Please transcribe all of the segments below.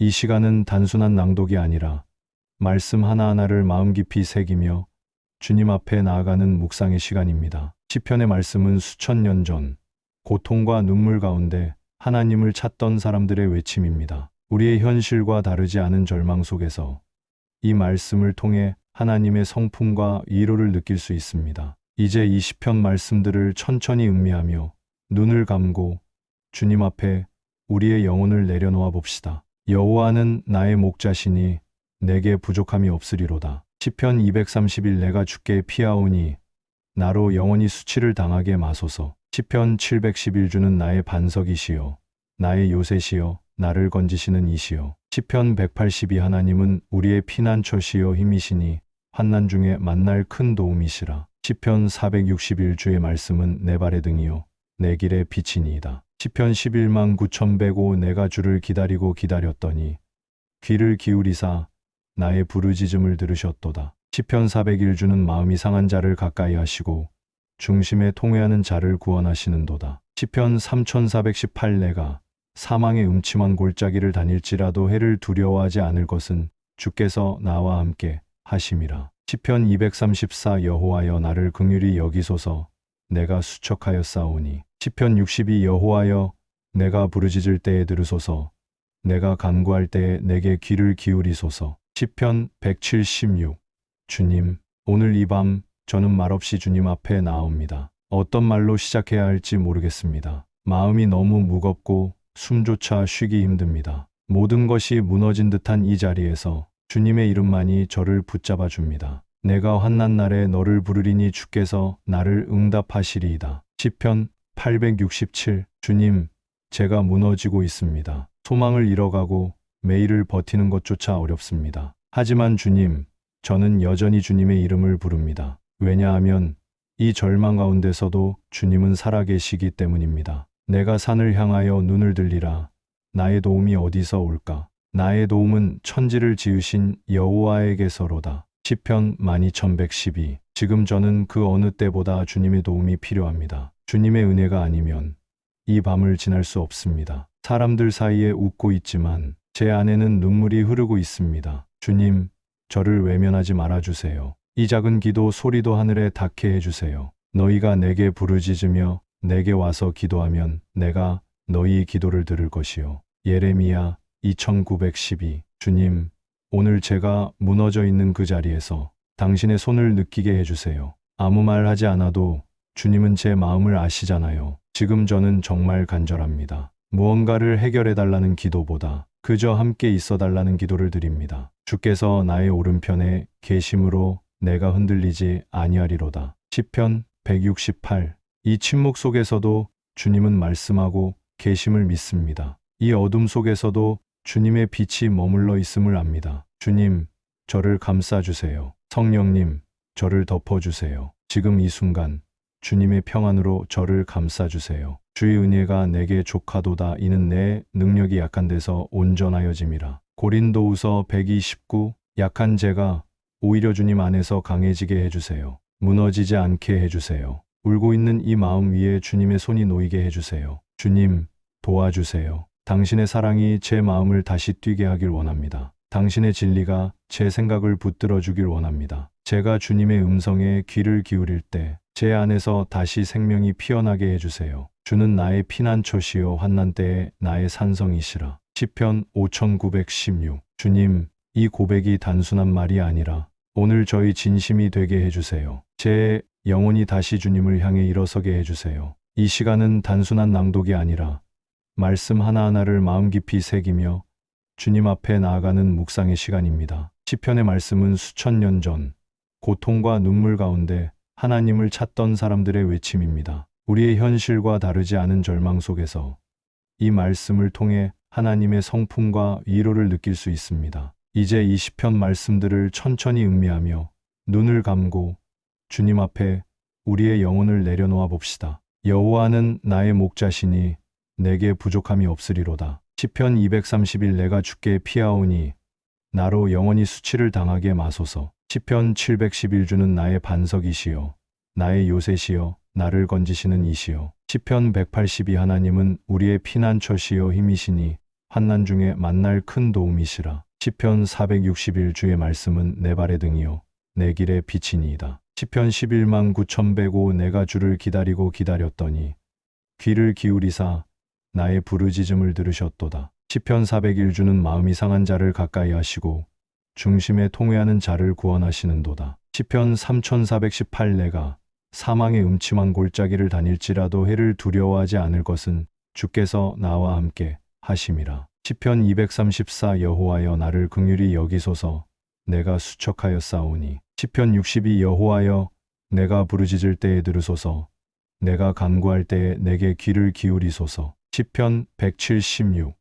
이 시간은 단순한 낭독이 아니라 말씀 하나하나를 마음 깊이 새기며 주님 앞에 나아가는 묵상의 시간입니다. 시편의 말씀은 수천 년 전 고통과 눈물 가운데 하나님을 찾던 사람들의 외침입니다. 우리의 현실과 다르지 않은 절망 속에서 이 말씀을 통해 하나님의 성품과 위로를 느낄 수 있습니다. 이제 이 시편 말씀들을 천천히 음미하며 눈을 감고 주님 앞에 우리의 영혼을 내려놓아 봅시다. 여호와는 나의 목자시니 내게 부족함이 없으리로다. 시편 231 내가 주께 피하오니 나로 영원히 수치를 당하게 마소서. 시편 711 주는 나의 반석이시요 나의 요새시요 나를 건지시는 이시요. 시편 182 하나님은 우리의 피난처시요 힘이시니 환난 중에 만날 큰 도움이시라. 시편 461 주의 말씀은 내 발의 등이요 내 길의 빛이니이다. 시편 11만 9105 내가 주를 기다리고 기다렸더니 귀를 기울이사 나의 부르짖음을 들으셨도다. 시편 401 주는 마음이 상한 자를 가까이 하시고 중심에 통회하는 자를 구원하시는도다. 시편 3418 내가 사망의 음침한 골짜기를 다닐지라도 해를 두려워하지 않을 것은 주께서 나와 함께 하심이라. 시편 234 여호와여 나를 긍휼히 여기소서. 내가 수척하였사오니. 시편 62 여호와여 내가 부르짖을 때에 들으소서. 내가 간구할 때에 내게 귀를 기울이소서. 시편 176 주님, 오늘 이 밤 저는 말없이 주님 앞에 나아옵니다. 어떤 말로 시작해야 할지 모르겠습니다. 마음이 너무 무겁고 숨조차 쉬기 힘듭니다. 모든 것이 무너진 듯한 이 자리에서 주님의 이름만이 저를 붙잡아 줍니다. 내가 환난 날에 너를 부르리니 주께서 나를 응답하시리이다. 시편 867 주님, 제가 무너지고 있습니다. 소망을 잃어가고 매일을 버티는 것조차 어렵습니다. 하지만 주님, 저는 여전히 주님의 이름을 부릅니다. 왜냐하면 이 절망 가운데서도 주님은 살아계시기 때문입니다. 내가 산을 향하여 눈을 들리라. 나의 도움이 어디서 올까? 나의 도움은 천지를 지으신 여호와에게서로다. 시편 12112 지금 저는 그 어느 때보다 주님의 도움이 필요합니다. 주님의 은혜가 아니면 이 밤을 지날 수 없습니다. 사람들 사이에 웃고 있지만 제 안에는 눈물이 흐르고 있습니다. 주님, 저를 외면하지 말아주세요. 이 작은 기도 소리도 하늘에 닿게 해주세요. 너희가 내게 부르짖으며 내게 와서 기도하면 내가 너희의 기도를 들을 것이요. 예레미야 2912 주님, 오늘 제가 무너져 있는 그 자리에서 당신의 손을 느끼게 해주세요. 아무 말 하지 않아도 주님은 제 마음을 아시잖아요. 지금 저는 정말 간절합니다. 무언가를 해결해달라는 기도보다 그저 함께 있어달라는 기도를 드립니다. 주께서 나의 오른편에 계심으로 내가 흔들리지 아니하리로다. 시편 168 이 침묵 속에서도 주님은 말씀하고 계심을 믿습니다. 이 어둠 속에서도 주님의 빛이 머물러 있음을 압니다. 주님, 저를 감싸주세요. 성령님, 저를 덮어주세요. 지금 이 순간 주님의 평안으로 저를 감싸주세요. 주의 은혜가 내게 족하도다. 이는 내 능력이 약한 데서 온전하여짐이라. 고린도후서 129 약한 제가 오히려 주님 안에서 강해지게 해주세요. 무너지지 않게 해주세요. 울고 있는 이 마음 위에 주님의 손이 놓이게 해주세요. 주님, 도와주세요. 당신의 사랑이 제 마음을 다시 뛰게 하길 원합니다. 당신의 진리가 제 생각을 붙들어 주길 원합니다. 제가 주님의 음성에 귀를 기울일 때 제 안에서 다시 생명이 피어나게 해주세요. 주는 나의 피난처시요 환난 때에 나의 산성이시라. 시편 5916 주님, 이 고백이 단순한 말이 아니라 오늘 저희 진심이 되게 해주세요. 제 영혼이 다시 주님을 향해 일어서게 해주세요. 이 시간은 단순한 낭독이 아니라 말씀 하나하나를 마음 깊이 새기며 주님 앞에 나아가는 묵상의 시간입니다. 시편의 말씀은 수천 년 전 고통과 눈물 가운데 하나님을 찾던 사람들의 외침입니다. 우리의 현실과 다르지 않은 절망 속에서 이 말씀을 통해 하나님의 성품과 위로를 느낄 수 있습니다. 이제 이 시편 말씀들을 천천히 음미하며 눈을 감고 주님 앞에 우리의 영혼을 내려놓아 봅시다. 여호와는 나의 목자시니 내게 부족함이 없으리로다. 시편 231 내가 주께 피하오니 나로 영원히 수치를 당하게 마소서. 시편 711 주는 나의 반석이시요 나의 요새시요 나를 건지시는 이시요. 시편 182 하나님은 우리의 피난처시요 힘이시니 환난 중에 만날 큰 도움이시라. 시편 461주의 말씀은 내 발의 등이요 내 길의 빛이니이다. 시편 11만 9105 내가 주를 기다리고 기다렸더니 귀를 기울이사 나의 부르짖음을 들으셨도다. 시편 401주는 마음이 상한 자를 가까이 하시고 중심에 통회하는 자를 구원하시는도다. 시편 3418 내가 사망의 음침한 골짜기를 다닐지라도 해를 두려워하지 않을 것은 주께서 나와 함께 하심이라. 시편 234 여호와여 나를 긍휼히 여기소서 내가 수척하였사오니. 시편 62 여호와여 내가 부르짖을 때에 들으소서 내가 간구할 때에 내게 귀를 기울이소서. 시편 176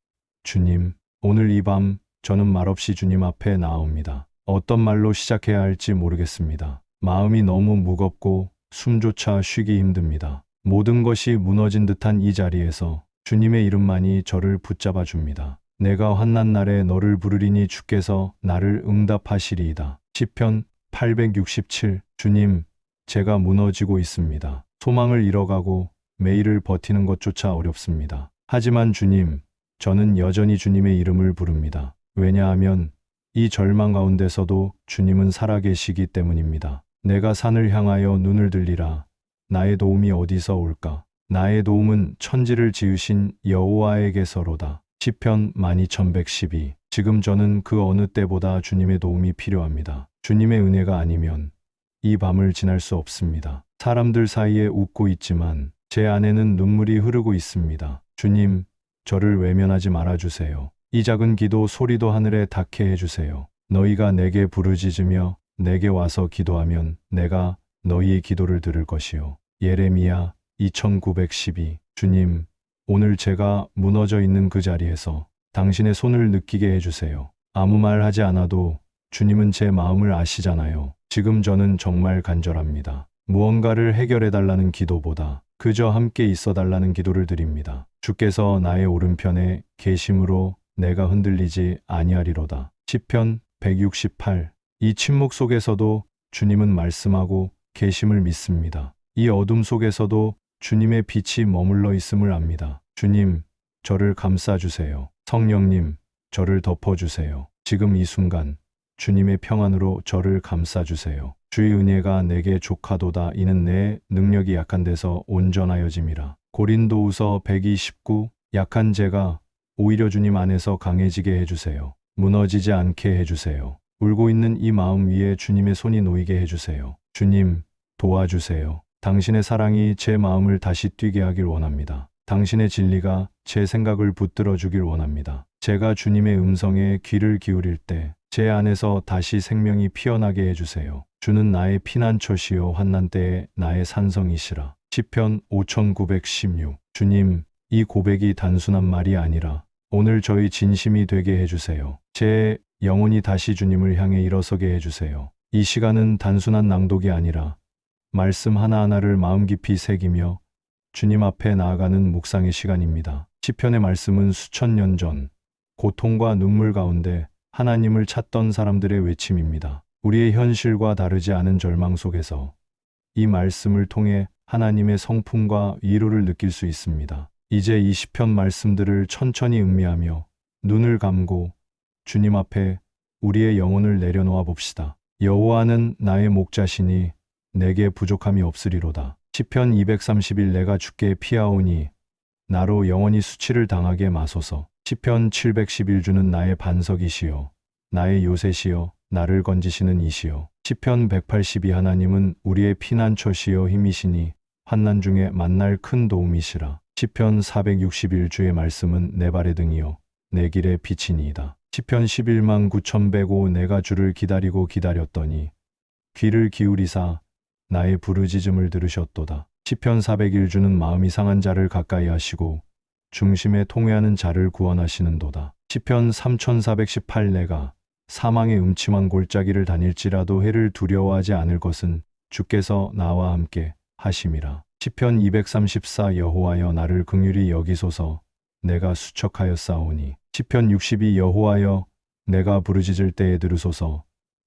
주님, 오늘 이 밤 저는 말없이 주님 앞에 나아옵니다. 어떤 말로 시작해야 할지 모르겠습니다. 마음이 너무 무겁고 숨조차 쉬기 힘듭니다. 모든 것이 무너진 듯한 이 자리에서 주님의 이름만이 저를 붙잡아 줍니다. 내가 환난 날에 너를 부르리니 주께서 나를 응답하시리이다. 시편 867 주님, 제가 무너지고 있습니다. 소망을 잃어가고 매일을 버티는 것조차 어렵습니다. 하지만 주님, 저는 여전히 주님의 이름을 부릅니다. 왜냐하면 이 절망 가운데서도 주님은 살아계시기 때문입니다. 내가 산을 향하여 눈을 들리라. 나의 도움이 어디서 올까? 나의 도움은 천지를 지으신 여호와에게서로다. 시편 12112 지금 저는 그 어느 때보다 주님의 도움이 필요합니다. 주님의 은혜가 아니면 이 밤을 지날 수 없습니다. 사람들 사이에 웃고 있지만 제 안에는 눈물이 흐르고 있습니다. 주님, 저를 외면하지 말아주세요. 이 작은 기도 소리도 하늘에 닿게 해주세요. 너희가 내게 부르짖으며 내게 와서 기도하면 내가 너희의 기도를 들을 것이요. 예레미야 2912 주님, 오늘 제가 무너져 있는 그 자리에서 당신의 손을 느끼게 해주세요. 아무 말 하지 않아도 주님은 제 마음을 아시잖아요. 지금 저는 정말 간절합니다. 무언가를 해결해달라는 기도보다 그저 함께 있어달라는 기도를 드립니다. 주께서 나의 오른편에 계심으로 내가 흔들리지 아니하리로다. 시편 168 이 침묵 속에서도 주님은 말씀하고 계심을 믿습니다. 이 어둠 속에서도 주님의 빛이 머물러 있음을 압니다. 주님, 저를 감싸주세요. 성령님, 저를 덮어주세요. 지금 이 순간 주님의 평안으로 저를 감싸주세요. 주의 은혜가 내게 족하도다. 이는 내 능력이 약한 데서 온전하여짐이라. 고린도후서 129 약한 제가 오히려 주님 안에서 강해지게 해주세요. 무너지지 않게 해주세요. 울고 있는 이 마음 위에 주님의 손이 놓이게 해주세요. 주님, 도와주세요. 당신의 사랑이 제 마음을 다시 뛰게 하길 원합니다. 당신의 진리가 제 생각을 붙들어 주길 원합니다. 제가 주님의 음성에 귀를 기울일 때 제 안에서 다시 생명이 피어나게 해주세요. 주는 나의 피난처시요 환난 때에 나의 산성이시라. 시편 5916 주님, 이 고백이 단순한 말이 아니라 오늘 저희 진심이 되게 해주세요. 제 영혼이 다시 주님을 향해 일어서게 해주세요. 이 시간은 단순한 낭독이 아니라 말씀 하나하나를 마음 깊이 새기며 주님 앞에 나아가는 묵상의 시간입니다. 시편의 말씀은 수천 년 전 고통과 눈물 가운데 하나님을 찾던 사람들의 외침입니다. 우리의 현실과 다르지 않은 절망 속에서 이 말씀을 통해 하나님의 성품과 위로를 느낄 수 있습니다. 이제 이 시편 말씀들을 천천히 음미하며 눈을 감고 주님 앞에 우리의 영혼을 내려놓아 봅시다. 여호와는 나의 목자시니 내게 부족함이 없으리로다. 시편 231 내가 주께 피하오니 나로 영원히 수치를 당하게 마소서. 시편 711주는 나의 반석이시요 나의 요새시요 나를 건지시는 이시요. 시편 182 하나님은 우리의 피난처시요 힘이시니 환난 중에 만날 큰 도움이시라. 시편 461 주의 말씀은 내 발의 등이요 내 길의 빛이니이다. 시편 11만 9105 내가 주를 기다리고 기다렸더니 귀를 기울이사 나의 부르짖음을 들으셨도다. 시편 401 주는 마음이 상한 자를 가까이 하시고 중심에 통회하는 자를 구원하시는도다. 시편 3418 내가 사망의 음침한 골짜기를 다닐지라도 해를 두려워하지 않을 것은 주께서 나와 함께 하심이라. 시편 234 여호와여 나를 긍휼히 여기소서 내가 수척하였사오니. 시편 62 여호와여 내가 부르짖을 때에 들으소서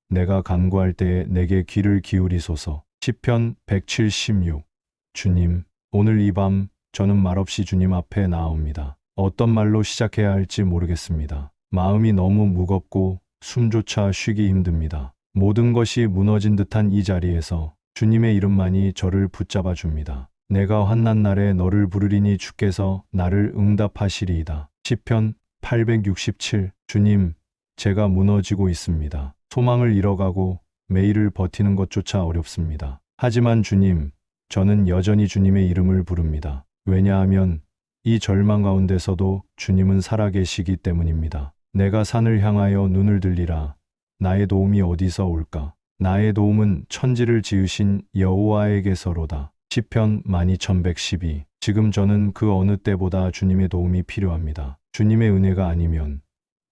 내가 간구할 때에 내게 귀를 기울이소서. 시편 176 주님, 오늘 이 밤 저는 말없이 주님 앞에 나아옵니다. 어떤 말로 시작해야 할지 모르겠습니다. 마음이 너무 무겁고 숨조차 쉬기 힘듭니다. 모든 것이 무너진 듯한 이 자리에서 주님의 이름만이 저를 붙잡아 줍니다. 내가 환난 날에 너를 부르리니 주께서 나를 응답하시리이다. 시편 867. 주님, 제가 무너지고 있습니다. 소망을 잃어가고 매일을 버티는 것조차 어렵습니다. 하지만 주님, 저는 여전히 주님의 이름을 부릅니다. 왜냐하면 이 절망 가운데서도 주님은 살아계시기 때문입니다. 내가 산을 향하여 눈을 들리라. 나의 도움이 어디서 올까? 나의 도움은 천지를 지으신 여호와에게서로다. 시편 12112. 지금 저는 그 어느 때보다 주님의 도움이 필요합니다. 주님의 은혜가 아니면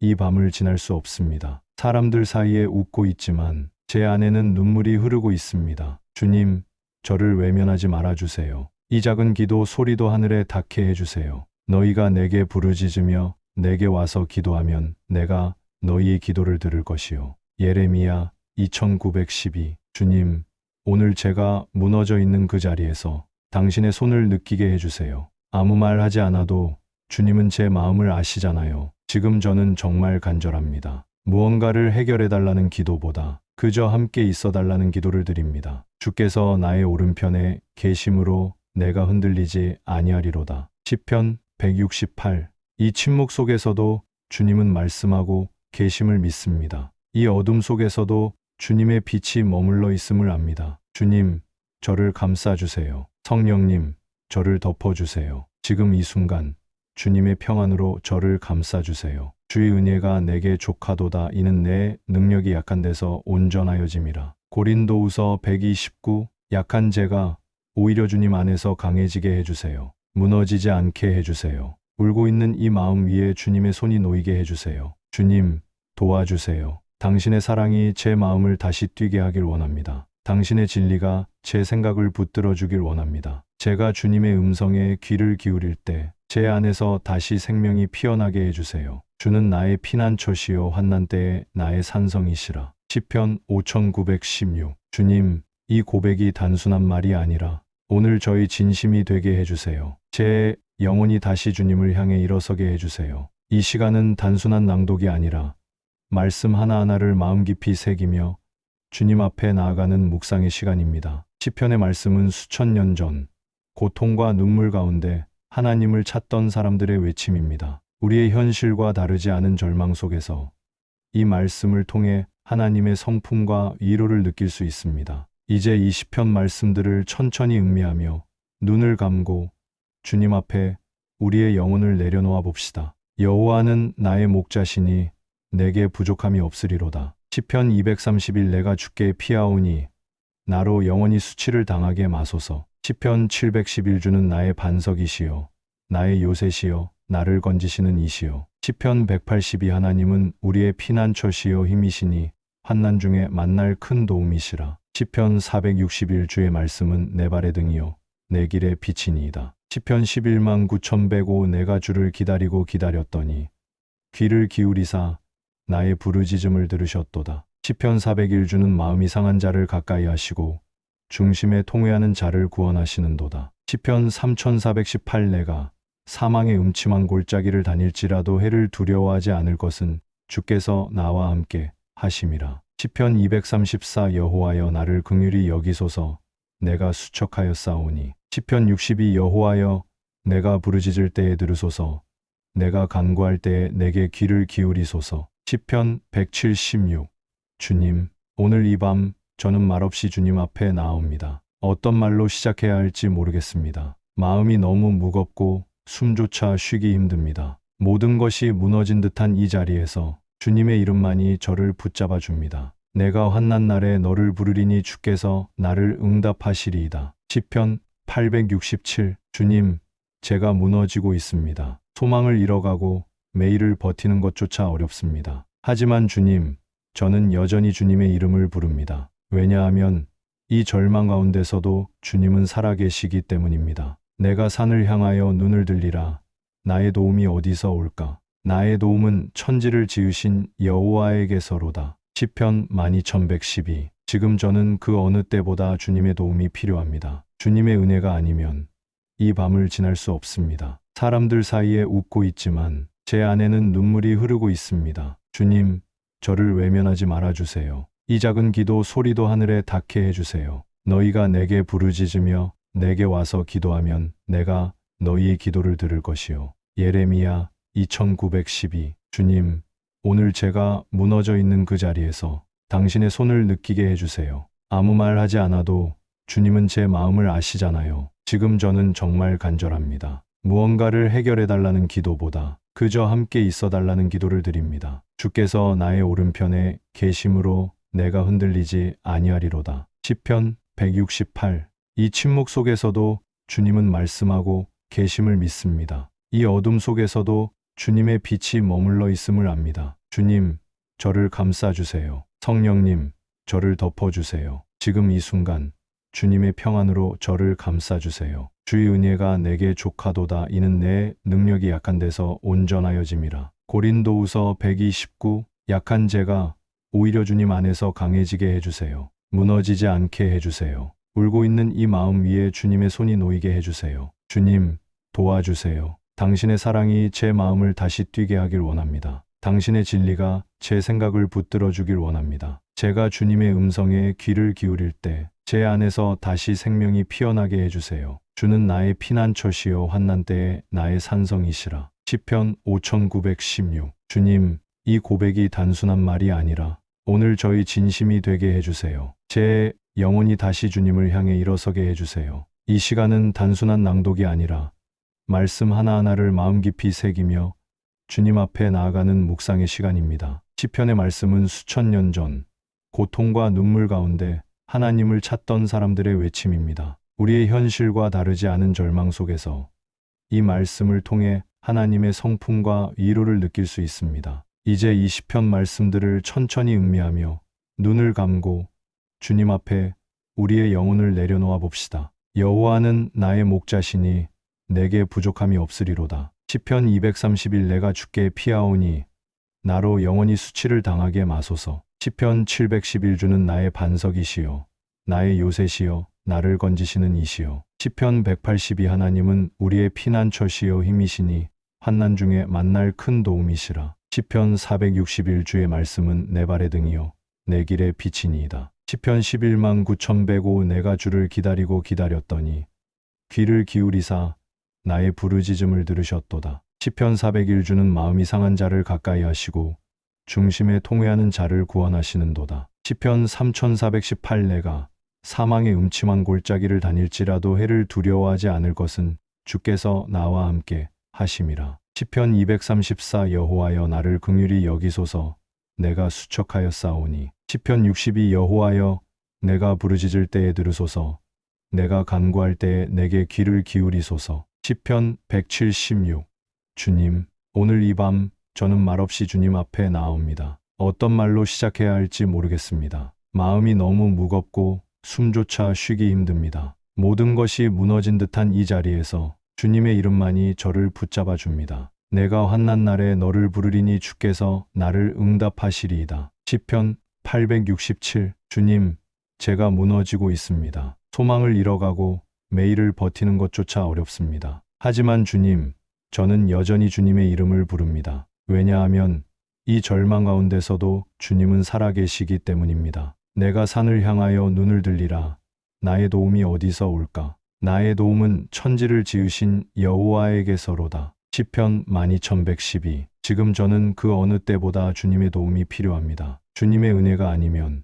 이 밤을 지날 수 없습니다. 사람들 사이에 웃고 있지만 제 안에는 눈물이 흐르고 있습니다. 주님, 저를 외면하지 말아주세요. 이 작은 기도 소리도 하늘에 닿게 해주세요. 너희가 내게 부르짖으며 내게 와서 기도하면 내가 너희의 기도를 들을 것이요. 예레미야 2912. 주님, 오늘 제가 무너져 있는 그 자리에서 당신의 손을 느끼게 해주세요. 아무 말 하지 않아도 주님은 제 마음을 아시잖아요. 지금 저는 정말 간절합니다. 무언가를 해결해달라는 기도보다 그저 함께 있어달라는 기도를 드립니다. 주께서 나의 오른편에 계심으로 내가 흔들리지 아니하리로다. 시편 168. 이 침묵 속에서도 주님은 말씀하고 계심을 믿습니다. 이 어둠 속에서도 주님의 빛이 머물러 있음을 압니다. 주님, 저를 감싸주세요. 성령님, 저를 덮어주세요. 지금 이 순간 주님의 평안으로 저를 감싸주세요. 주의 은혜가 내게 족하도다. 이는 내 능력이 약한 데서 온전하여짐이라. 고린도후서 129. 약한 제가 오히려 주님 안에서 강해지게 해주세요. 무너지지 않게 해주세요. 울고 있는 이 마음 위에 주님의 손이 놓이게 해주세요. 주님, 도와주세요. 당신의 사랑이 제 마음을 다시 뛰게 하길 원합니다. 당신의 진리가 제 생각을 붙들어 주길 원합니다. 제가 주님의 음성에 귀를 기울일 때 제 안에서 다시 생명이 피어나게 해주세요. 주는 나의 피난처시요 환난 때에 나의 산성이시라. 시편 5916. 주님, 이 고백이 단순한 말이 아니라 오늘 저의 진심이 되게 해주세요. 제 영혼이 다시 주님을 향해 일어서게 해주세요. 이 시간은 단순한 낭독이 아니라 말씀 하나하나를 마음 깊이 새기며 주님 앞에 나아가는 묵상의 시간입니다. 시편의 말씀은 수천 년 전 고통과 눈물 가운데 하나님을 찾던 사람들의 외침입니다. 우리의 현실과 다르지 않은 절망 속에서 이 말씀을 통해 하나님의 성품과 위로를 느낄 수 있습니다. 이제 이 시편 말씀들을 천천히 음미하며 눈을 감고 주님 앞에 우리의 영혼을 내려놓아 봅시다. 여호와는 나의 목자시니 내게 부족함이 없으리로다. 시편 231. 내가 주께 피하오니 나로 영원히 수치를 당하게 마소서. 시편 711. 주는 나의 반석이시요 나의 요새시요 나를 건지시는 이시요. 시편 182. 하나님은 우리의 피난처시요 힘이시니 환난 중에 만날 큰 도움이시라. 시편 461. 주의 말씀은 내 발의 등이요 내 길의 빛이니이다. 시편 11만 9105. 내가 주를 기다리고 기다렸더니 귀를 기울이사 나의 부르짖음을 들으셨도다. 시편 401. 주는 마음이 상한 자를 가까이 하시고 중심에 통회하는 자를 구원하시는도다. 시편 3418. 내가 사망의 음침한 골짜기를 다닐지라도 해를 두려워하지 않을 것은 주께서 나와 함께 하심이라. 시편 234. 여호와여 나를 긍휼히 여기소서. 내가 수척하였사오니. 시편 62. 여호와여 내가 부르짖을 때에 들으소서. 내가 간구할 때에 내게 귀를 기울이소서. 시편 176. 주님, 오늘 이 밤 저는 말없이 주님 앞에 나옵니다. 어떤 말로 시작해야 할지 모르겠습니다. 마음이 너무 무겁고 숨조차 쉬기 힘듭니다. 모든 것이 무너진 듯한 이 자리에서 주님의 이름만이 저를 붙잡아 줍니다. 내가 환난 날에 너를 부르리니 주께서 나를 응답하시리이다. 시편 867. 주님, 제가 무너지고 있습니다. 소망을 잃어가고 매일을 버티는 것조차 어렵습니다. 하지만 주님, 저는 여전히 주님의 이름을 부릅니다. 왜냐하면 이 절망 가운데서도 주님은 살아계시기 때문입니다. 내가 산을 향하여 눈을 들리라. 나의 도움이 어디서 올까? 나의 도움은 천지를 지으신 여호와에게서로다. 시편 12112. 지금 저는 그 어느 때보다 주님의 도움이 필요합니다. 주님의 은혜가 아니면 이 밤을 지날 수 없습니다. 사람들 사이에 웃고 있지만 제 안에는 눈물이 흐르고 있습니다. 주님, 저를 외면하지 말아주세요. 이 작은 기도 소리도 하늘에 닿게 해주세요. 너희가 내게 부르짖으며 내게 와서 기도하면 내가 너희의 기도를 들을 것이요. 예레미야 2912. 주님, 오늘 제가 무너져 있는 그 자리에서 당신의 손을 느끼게 해주세요. 아무 말 하지 않아도 주님은 제 마음을 아시잖아요. 지금 저는 정말 간절합니다. 무언가를 해결해 달라는 기도보다 그저 함께 있어 달라는 기도를 드립니다. 주께서 나의 오른편에 계심으로 내가 흔들리지 아니하리로다. 시편 168. 이 침묵 속에서도 주님은 말씀하고 계심을 믿습니다. 이 어둠 속에서도 주님의 빛이 머물러 있음을 압니다. 주님, 저를 감싸주세요. 성령님, 저를 덮어주세요. 지금 이 순간 주님의 평안으로 저를 감싸주세요. 주의 은혜가 내게 족하도다. 이는 내 능력이 약한 데서 온전하여짐이라. 고린도후서 129. 약한 제가 오히려 주님 안에서 강해지게 해주세요. 무너지지 않게 해주세요. 울고 있는 이 마음 위에 주님의 손이 놓이게 해주세요. 주님, 도와주세요. 당신의 사랑이 제 마음을 다시 뛰게 하길 원합니다. 당신의 진리가 제 생각을 붙들어 주길 원합니다. 제가 주님의 음성에 귀를 기울일 때 제 안에서 다시 생명이 피어나게 해주세요. 주는 나의 피난처시요 환난 때에 나의 산성이시라. 시편 5916. 주님, 이 고백이 단순한 말이 아니라 오늘 저희 진심이 되게 해주세요. 제 영혼이 다시 주님을 향해 일어서게 해주세요. 이 시간은 단순한 낭독이 아니라 말씀 하나하나를 마음 깊이 새기며 주님 앞에 나아가는 묵상의 시간입니다. 시편의 말씀은 수천 년 전 고통과 눈물 가운데 하나님을 찾던 사람들의 외침입니다. 우리의 현실과 다르지 않은 절망 속에서 이 말씀을 통해 하나님의 성품과 위로를 느낄 수 있습니다. 이제 이 시편 말씀들을 천천히 음미하며 눈을 감고 주님 앞에 우리의 영혼을 내려놓아 봅시다. 여호와는 나의 목자시니 내게 부족함이 없으리로다. 시편 231. 내가 주께 피하오니 나로 영원히 수치를 당하게 마소서. 시편 711. 주는 나의 반석이시요 나의 요새시요 나를 건지시는 이시요. 시편 182. 하나님은 우리의 피난처시요 힘이시니 환난 중에 만날 큰 도움이시라. 시편 461. 주의 말씀은 내 발의 등이요 내 길의 빛이니이다. 시편 11만 9105. 내가 주를 기다리고 기다렸더니 귀를 기울이사 나의 부르짖음을 들으셨도다. 시편 401. 주는 마음이 상한 자를 가까이 하시고 중심에 통회하는 자를 구원하시는도다. 시편 3418. 내가 사망의 음침한 골짜기를 다닐지라도 해를 두려워하지 않을 것은 주께서 나와 함께 하심이라. 시편 234. 여호와여 나를 긍휼히 여기소서. 내가 수척하였사오니. 시편 62. 여호와여 내가 부르짖을 때에 들으소서. 내가 간구할 때에 내게 귀를 기울이소서. 시편 176. 주님, 오늘 이 밤 저는 말없이 주님 앞에 나아옵니다. 어떤 말로 시작해야 할지 모르겠습니다. 마음이 너무 무겁고 숨조차 쉬기 힘듭니다. 모든 것이 무너진 듯한 이 자리에서 주님의 이름만이 저를 붙잡아 줍니다. 내가 환난 날에 너를 부르리니 주께서 나를 응답하시리이다. 시편 867. 주님, 제가 무너지고 있습니다. 소망을 잃어가고 매일을 버티는 것조차 어렵습니다. 하지만 주님, 저는 여전히 주님의 이름을 부릅니다. 왜냐하면 이 절망 가운데서도 주님은 살아계시기 때문입니다. 내가 산을 향하여 눈을 들리라. 나의 도움이 어디서 올까? 나의 도움은 천지를 지으신 여호와에게서로다. 시편 12112. 지금 저는 그 어느 때보다 주님의 도움이 필요합니다. 주님의 은혜가 아니면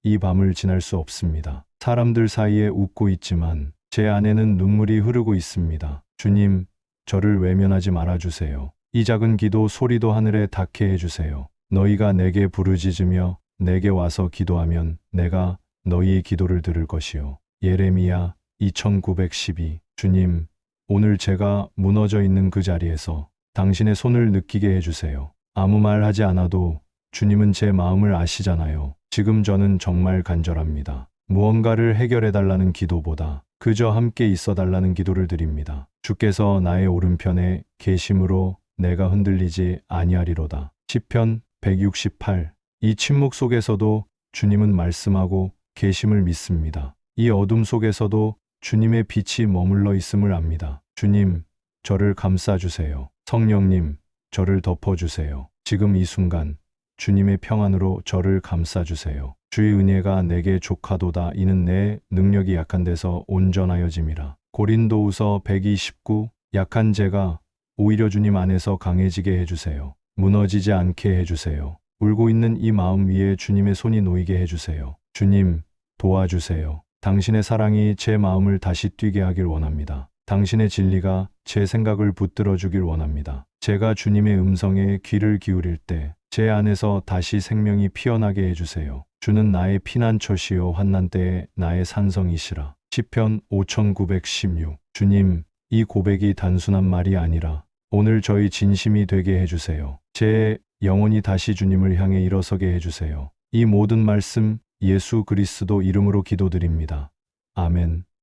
이 밤을 지날 수 없습니다. 사람들 사이에 웃고 있지만 제 안에는 눈물이 흐르고 있습니다. 주님, 저를 외면하지 말아주세요. 이 작은 기도 소리도 하늘에 닿게 해주세요. 너희가 내게 부르짖으며 내게 와서 기도하면 내가 너희의 기도를 들을 것이요. 예레미야 2912. 주님, 오늘 제가 무너져 있는 그 자리에서 당신의 손을 느끼게 해주세요. 아무 말 하지 않아도 주님은 제 마음을 아시잖아요. 지금 저는 정말 간절합니다. 무언가를 해결해 달라는 기도보다 그저 함께 있어 달라는 기도를 드립니다. 주께서 나의 오른편에 계심으로 내가 흔들리지 아니하리로다. 시편 168. 이 침묵 속에서도 주님은 말씀하고 계심을 믿습니다. 이 어둠 속에서도 주님의 빛이 머물러 있음을 압니다. 주님, 저를 감싸주세요. 성령님, 저를 덮어주세요. 지금 이 순간 주님의 평안으로 저를 감싸주세요. 주의 은혜가 내게 족하도다. 이는 내 능력이 약한 데서 온전하여짐이라. 고린도후서 129. 약한 제가 오히려 주님 안에서 강해지게 해주세요. 무너지지 않게 해주세요. 울고 있는 이 마음 위에 주님의 손이 놓이게 해주세요. 주님, 도와주세요. 당신의 사랑이 제 마음을 다시 뛰게 하길 원합니다. 당신의 진리가 제 생각을 붙들어 주길 원합니다. 제가 주님의 음성에 귀를 기울일 때 제 안에서 다시 생명이 피어나게 해주세요. 주는 나의 피난처시요 환난 때에 나의 산성이시라. 시편 5916. 주님, 이 고백이 단순한 말이 아니라 오늘 저희 진심이 되게 해주세요. 제 영혼이 다시 주님을 향해 일어서게 해주세요. 이 모든 말씀 예수 그리스도 이름으로 기도드립니다. 아멘.